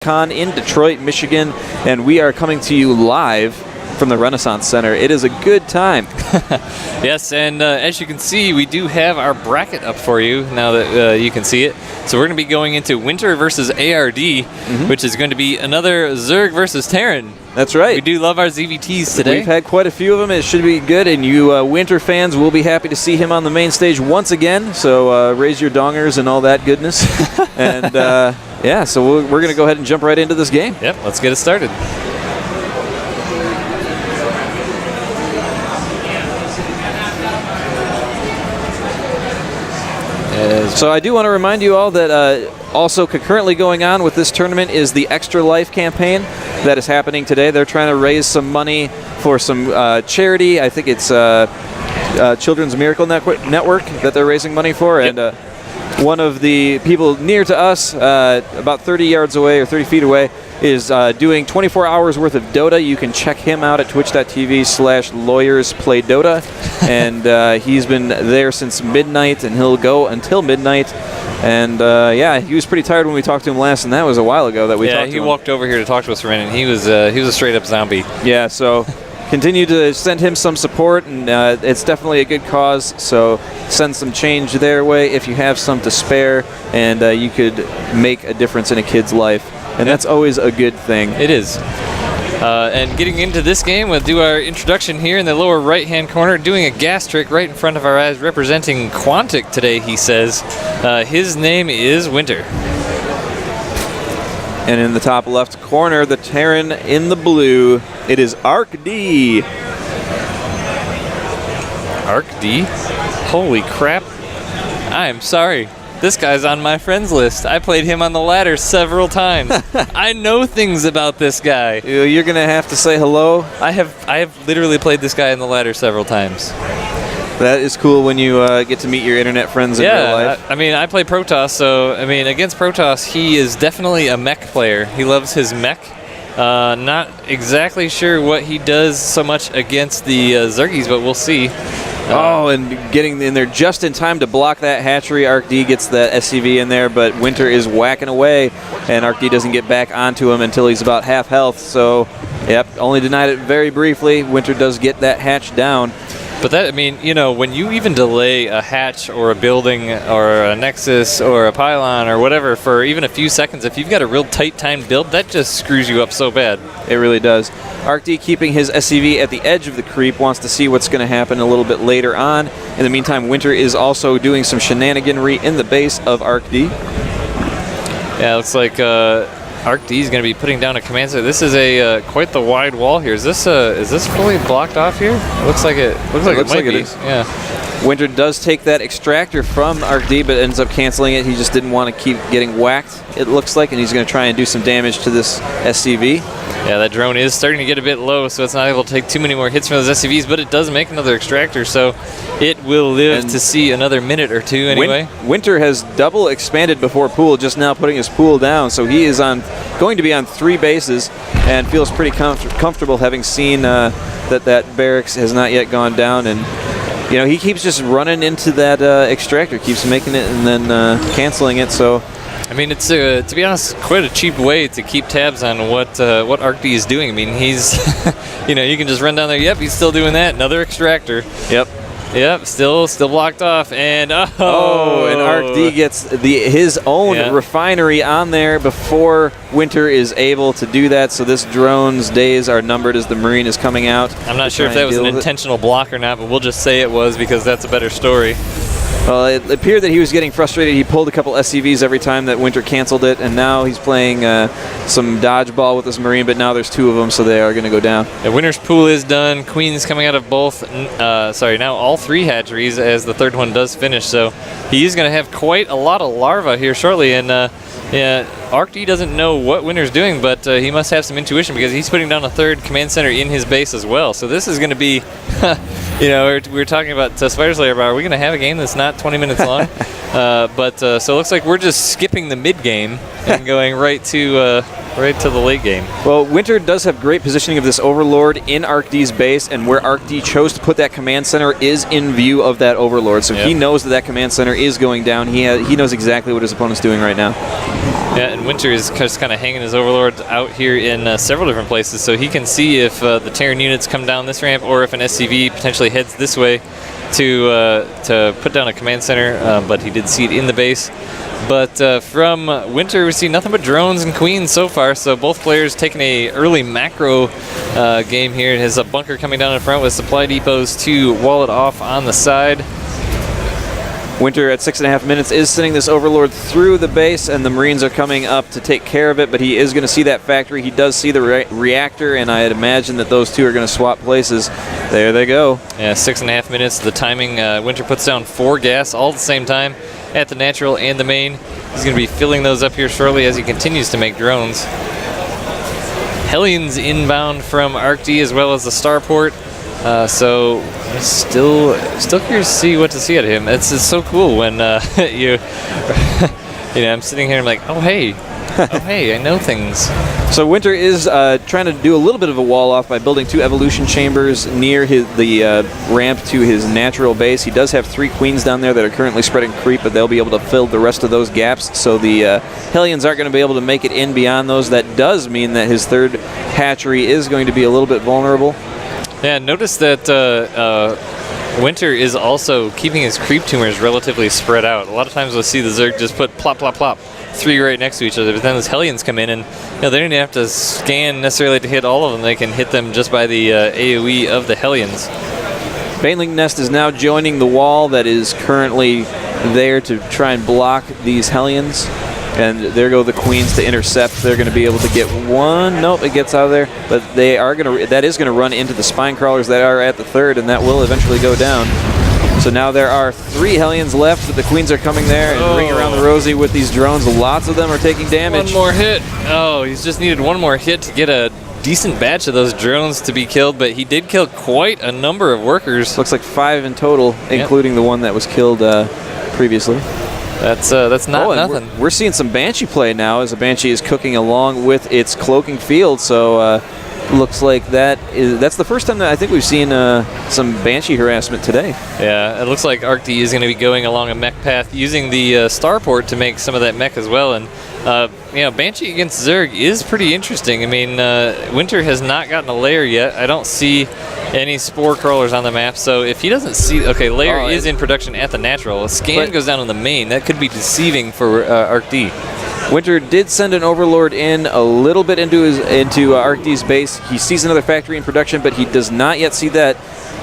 Youmacon in Detroit, Michigan, and we are coming to you live from the Renaissance Center. It is a good time. Yes, and as you can see, we do have our bracket up for you now that you can see it. So we're going to be going into Winter versus ArcD, which is going to be another Zerg versus Terran. That's right. We do love our ZVTs today. We've had quite a few of them. It should be good, and you Winter fans will be happy to see him on the main stage once again. So raise your dongers and all that goodness. And yeah, so we're going to go ahead and jump right into this game. Yep, let's get it started. So I do want to remind you all that also concurrently going on with this tournament is the Extra Life campaign that is happening today. They're trying to raise some money for some charity. I think it's Children's Miracle Network that they're raising money for. Yep. And one of the people near to us, about 30 yards away or 30 feet away, is doing 24 hours worth of Dota. You can check him out at twitch.tv/LawyersPlayDota. And he's been there since midnight, and he'll go until midnight. And yeah, he was pretty tired when we talked to him last, and that was a while ago that we talked to him. Yeah, he walked over here to talk to us for a minute, and he was a straight-up zombie. Yeah, so continue to send him some support, and it's definitely a good cause, so send some change their way if you have some to spare, and you could make a difference in a kid's life. And that's always a good thing. It is. And getting into this game, we'll do our introduction here in the lower right-hand corner, doing a gas trick right in front of our eyes, representing Quantic today, he says. His name is Winter. And in the top left corner, the Terran in the blue, it is ArcD. ArcD? Holy crap. I am sorry. This guy's on my friends list. I played him on the ladder several times. I know things about this guy. You're going to have to say hello. I have literally played this guy on the ladder several times. That is cool when you get to meet your internet friends in real life. I mean, I play Protoss, so, I mean, against Protoss, he is definitely a mech player. He loves his mech. Not exactly sure what he does so much against the Zergies, but we'll see. And getting in there just in time to block that hatchery. ArcD gets that SCV in there, but Winter is whacking away, and ArcD doesn't get back onto him until he's about half health. So, yep, only denied it very briefly. Winter does get that hatch down. But that, I mean, you know, when you even delay a hatch or a building or a nexus or a pylon or whatever for even a few seconds, if you've got a real tight timed build, that just screws you up so bad. It really does. ArcD keeping his SCV at the edge of the creep, wants to see what's going to happen a little bit later on. In the meantime, Winter is also doing some shenaniganry in the base of ArcD. Yeah, it looks like ArcD is going to be putting down a command center. This is a quite the wide wall here. Is this fully blocked off here? It looks like it might be. Yeah. Winter does take that extractor from ArcD, but ends up canceling it. He just didn't want to keep getting whacked, it looks like, and he's going to try and do some damage to this SCV. Yeah, that drone is starting to get a bit low, so it's not able to take too many more hits from those SCVs, but it does make another extractor, so it will live to see another minute or two anyway. Winter has double expanded before pool, just now putting his pool down, so he is going to be on 3 bases and feels pretty comfortable having seen that barracks has not yet gone down. And you know, he keeps just running into that extractor, keeps making it and then canceling it. So, I mean, it's to be honest, quite a cheap way to keep tabs on what ArcD is doing. I mean, he's, you know, you can just run down there. Yep, he's still doing that. Another extractor. Yep, still blocked off, and and ArcD gets his own refinery on there before Winter is able to do that. So this drone's days are numbered as the Marine is coming out. I'm not sure if that was an intentional block or not, but we'll just say it was because that's a better story. Well, it appeared that he was getting frustrated. He pulled a couple SCVs every time that Winter canceled it, and now he's playing some dodgeball with this Marine, but now there's 2 of them, so they are going to go down. The Winter's pool is done. Queen's coming out of both, now all 3 hatcheries as the 3rd one does finish, so he's going to have quite a lot of larvae here shortly, and yeah, ArcD doesn't know what Winter's doing, but he must have some intuition because he's putting down a 3rd command center in his base as well. So this is going to be, you know, we were talking about Spider Slayer, are we going to have a game that's not 20 minutes long? So it looks like we're just skipping the mid game and going right to right to the late game. Well, Winter does have great positioning of this Overlord in ArcD's base, and where ArcD chose to put that command center is in view of that Overlord. So he knows that that command center is going down. He knows exactly what his opponent's doing right now. Yeah, and Winter is just kind of hanging his Overlords out here in several different places, so he can see if the Terran units come down this ramp or if an SCV potentially heads this way to put down a command center, but he did see it in the base. But from Winter, we see nothing but drones and queens so far, so both players taking a early macro game here. It has a bunker coming down in front with supply depots to wall it off on the side. Winter at 6.5 minutes is sending this Overlord through the base, and the Marines are coming up to take care of it, but he is going to see that factory. He does see the reactor, and I'd imagine that those two are going to swap places. There they go. Yeah, 6.5 minutes. The timing, Winter puts down 4 gas all at the same time at the natural and the main. He's going to be filling those up here shortly as he continues to make drones. Hellions inbound from ArcD as well as the starport. So still curious to see what to see out of him. It's so cool when you know, I'm sitting here and I'm like, oh hey, I know things. So Winter is trying to do a little bit of a wall off by building 2 evolution chambers near the ramp to his natural base. He does have 3 queens down there that are currently spreading creep, but they'll be able to fill the rest of those gaps. So the Hellions aren't going to be able to make it in beyond those. That does mean that his 3rd hatchery is going to be a little bit vulnerable. Yeah, notice that Winter is also keeping his creep tumors relatively spread out. A lot of times we'll see the Zerg just put plop, plop, plop, 3 right next to each other, but then those Hellions come in and they don't even have to scan necessarily to hit all of them. They can hit them just by the AoE of the Hellions. Baneling Nest is now joining the wall that is currently there to try and block these Hellions. And there go the queens to intercept. They're going to be able to get one. Nope, it gets out of there. But they are going to. That is going to run into the spine crawlers that are at the 3rd, and that will eventually go down. So now there are 3 Hellions left, but the queens are coming there and ring around the rosy with these drones. Lots of them are taking damage. One more hit. Oh, he's just needed one more hit to get a decent batch of those drones to be killed, but he did kill quite a number of workers. Looks like 5 in total, including the one that was killed previously. That's not nothing. We're seeing some Banshee play now as the Banshee is cooking along with its cloaking field. So looks like that's the first time that I think we've seen some Banshee harassment today. Yeah, it looks like ArcD is going to be going along a mech path using the starport to make some of that mech as well. And you know, Banshee against Zerg is pretty interesting. I mean, Winter has not gotten a lair yet. I don't see any spore crawlers on the map, so if he doesn't see, okay, lair is in production at the natural. A scan goes down on the main. That could be deceiving for ArcD. Winter did send an Overlord in a little bit into ArcD's base. He sees another factory in production, but he does not yet see that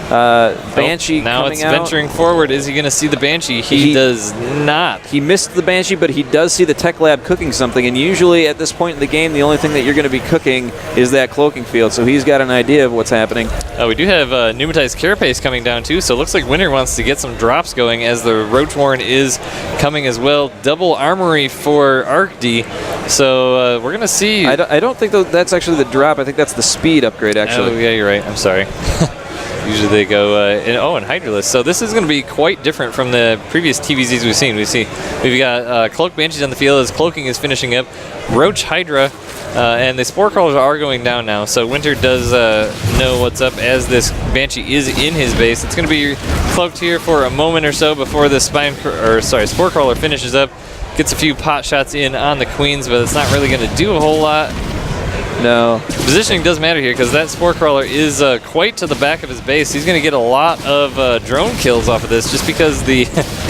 Banshee now coming it's out. venturing forward. Is he going to see the Banshee? He does not. He missed the Banshee, but he does see the tech lab cooking something, and usually at this point in the game, the only thing that you're going to be cooking is that cloaking field, so he's got an idea of what's happening. We do have pneumatized carapace coming down too, so it looks like Winter wants to get some drops going as the Roach Warren is coming as well. Double armory for ArcD, so we're going to see. I don't think that's actually the drop. I think that's the speed upgrade, actually. Oh, yeah, you're right. I'm sorry. Usually they go in Hydralisk. So this is going to be quite different from the previous TVZs we've seen. We've got Cloak Banshees on the field as cloaking is finishing up. Roach Hydra, and the spore crawlers are going down now. So Winter does know what's up as this Banshee is in his base. It's going to be cloaked here for a moment or so before the spore crawler finishes up. Gets a few pot shots in on the queens, but it's not really going to do a whole lot. No. Positioning does matter here because that spore crawler is quite to the back of his base. He's going to get a lot of drone kills off of this just because the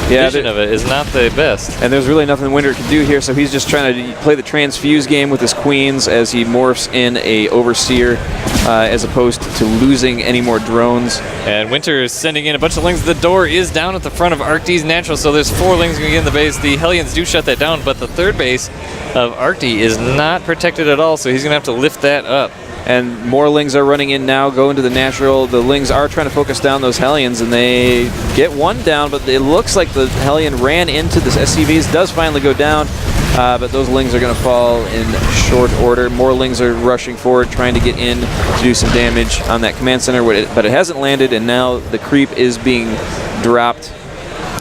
vision of it is not the best. And there's really nothing Winter can do here, so he's just trying to play the transfuse game with his queens as he morphs in a overseer as opposed to losing any more drones. And Winter is sending in a bunch of lings. The door is down at the front of ArcD's natural, so there's 4 lings going to get in the base. The Hellions do shut that down, but the 3rd base of ArcD is not protected at all, so he's going to have to lift that up. And more lings are running in now, going to the natural. The lings are trying to focus down those Hellions, and they get one down, but it looks like the Hellion ran into the SCVs, does finally go down, but those lings are going to fall in short order. More lings are rushing forward, trying to get in to do some damage on that command center, but it hasn't landed, and now the creep is being dropped.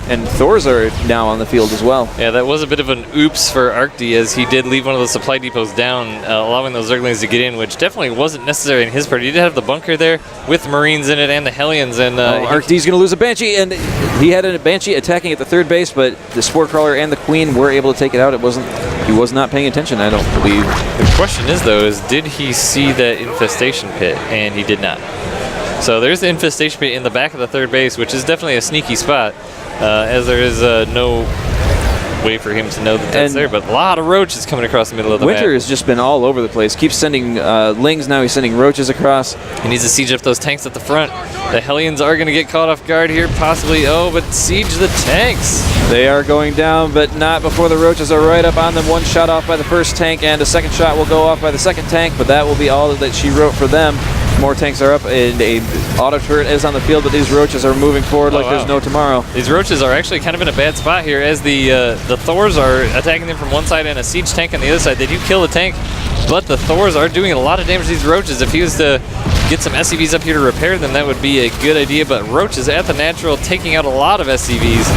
and Thors are now on the field as well. Yeah, that was a bit of an oops for ArcD, as he did leave one of the supply depots down, allowing those Zerglings to get in, which definitely wasn't necessary in his part. He did have the bunker there with Marines in it and the Hellions, and ArcD's going to lose a Banshee, and he had a Banshee attacking at the third base, but the Spore Crawler and the Queen were able to take it out. He was not paying attention, I don't believe. The question is, though, did he see that infestation pit? And he did not. So there's the infestation pit in the back of the third base, which is definitely a sneaky spot, as there is no way for him to know that that's there. But a lot of roaches coming across the middle of the map. Winter has just been all over the place. Keeps sending Lings now. He's sending roaches across. He needs to siege up those tanks at the front. The Hellions are going to get caught off guard here, possibly. Oh, but siege the tanks. They are going down, but not before the roaches are right up on them. One shot off by the first tank, and a second shot will go off by the second tank, but that will be all that she wrote for them. More tanks are up, and a auto turret is on the field, but these roaches are moving forward like there's no tomorrow. These roaches are actually kind of in a bad spot here, as the Thors are attacking them from one side and a siege tank on the other side. They do kill the tank, but the Thors are doing a lot of damage to these roaches. If he was to get some SCVs up here to repair them, that would be a good idea, but roaches at the natural taking out a lot of SCVs.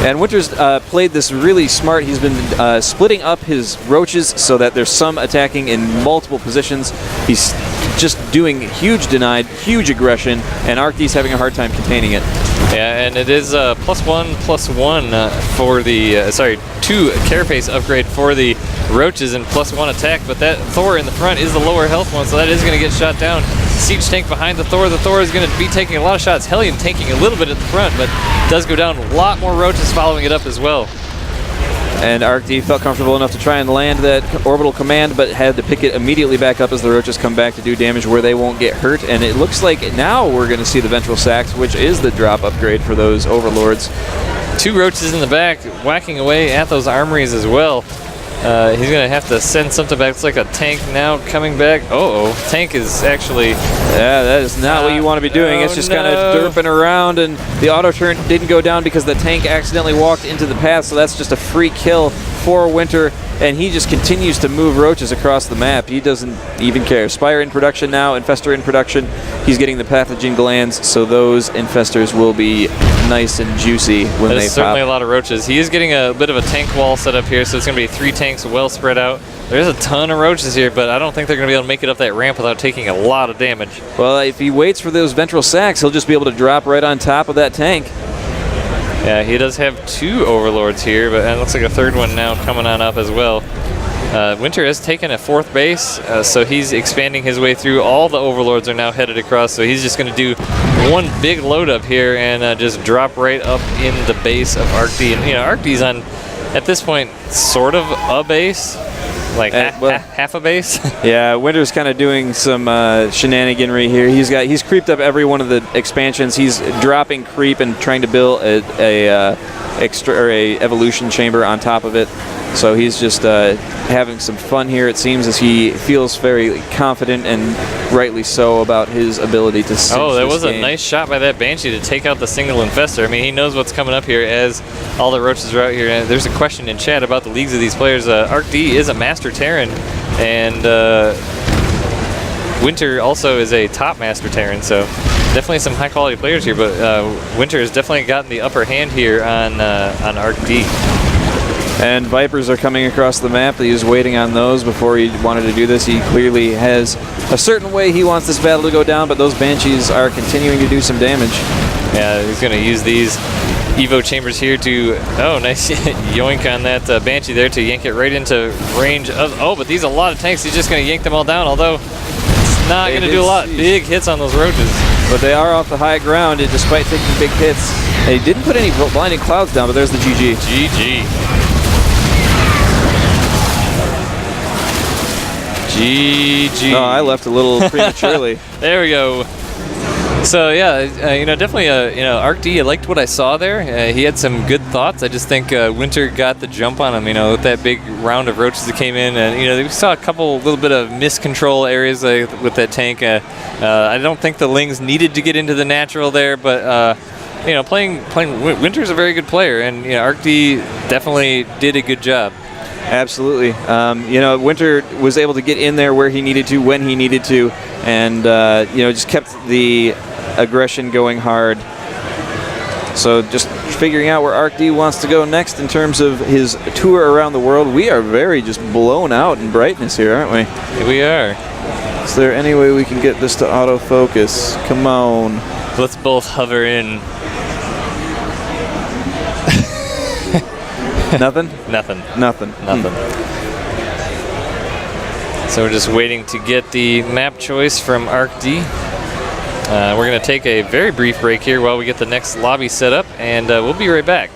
And Winter's played this really smart. He's been splitting up his roaches so that there's some attacking in multiple positions. He's just doing huge denied, huge aggression, and ArcD's having a hard time containing it. Yeah, and it is +1/+1 for the, 2 carapace upgrade for the roaches and +1 attack, but that Thor in the front is the lower health one, so that is going to get shot down. Siege tank behind the Thor. The Thor is going to be taking a lot of shots. Hellion tanking a little bit at the front, but does go down. A lot more roaches following it up as well. And ArcD felt comfortable enough to try and land that orbital command, but had to pick it immediately back up as the roaches come back to do damage where they won't get hurt. And it looks like now we're going to see the Ventral Sacks, which is the drop upgrade for those overlords. 2 roaches in the back, whacking away at those armories as well. He's going to have to send something back. It's like a tank now coming back. Tank is actually... Yeah, that is not what you want to be doing. It's just kind of derping around, and the auto turn didn't go down because the tank accidentally walked into the path, so that's just a free kill for Winter, and he just continues to move roaches across the map. He doesn't even care. Spire in production now, Infestor in production. He's getting the pathogen glands, so those Infestors will be nice and juicy when they pop. There's certainly a lot of roaches. He is getting a bit of a tank wall set up here, so it's going to be 3 tanks well spread out. There's a ton of roaches here, but I don't think they're going to be able to make it up that ramp without taking a lot of damage. Well, if he waits for those Ventral Sacks, he'll just be able to drop right on top of that tank. Yeah, he does have 2 overlords here, but it looks like a third one now coming on up as well. Winter has taken a 4th base, so he's expanding his way through. All the overlords are now headed across, so he's just going to do one big load up here and just drop right up in the base of ArcD. And ArcD's on, at this point, sort of a base, like half a base. Yeah, Winter's kind of doing some shenaniganry here. He's creeped up every one of the expansions. He's dropping creep and trying to build a evolution chamber on top of it. So he's just having some fun here, it seems, as he feels very confident, and rightly so, about his ability to cinch that was this game. A nice shot by that Banshee to take out the single Infestor. I mean, he knows what's coming up here as all the roaches are out here. And there's a question in chat about the leagues of these players. ArcD is a Master Terran, and Winter also is a top Master Terran, so definitely some high-quality players here, but Winter has definitely gotten the upper hand here on ArcD. And Vipers are coming across the map. He was waiting on those before he wanted to do this. He clearly has a certain way he wants this battle to go down, but those Banshees are continuing to do some damage. Yeah, he's going to use these Evo chambers here to, nice yoink on that Banshee there to yank it right into range of, but these are a lot of tanks. He's just going to yank them all down, although it's not going to do a lot. Big hits on those roaches. But they are off the high ground, despite taking big hits. They didn't put any blinding clouds down, but there's the GG. GG. GG. Oh, I left a little prematurely. There we go. So yeah, definitely, ArcD, I liked what I saw there. He had some good thoughts. I just think Winter got the jump on him, with that big round of roaches that came in. And, we saw a little bit of miscontrol areas with that tank. I don't think the Lings needed to get into the natural there, but, playing Winter's a very good player, and, ArcD definitely did a good job. Absolutely. Winter was able to get in there where he needed to, when he needed to, and, just kept the aggression going hard. So just figuring out where ArcD wants to go next in terms of his tour around the world. We are very just blown out in brightness here, aren't we? We are. Is there any way we can get this to autofocus? Come on. Let's both hover in. Nothing? Nothing. Nothing. Nothing. So we're just waiting to get the map choice from ArcD. We're going to take a very brief break here while we get the next lobby set up, and we'll be right back.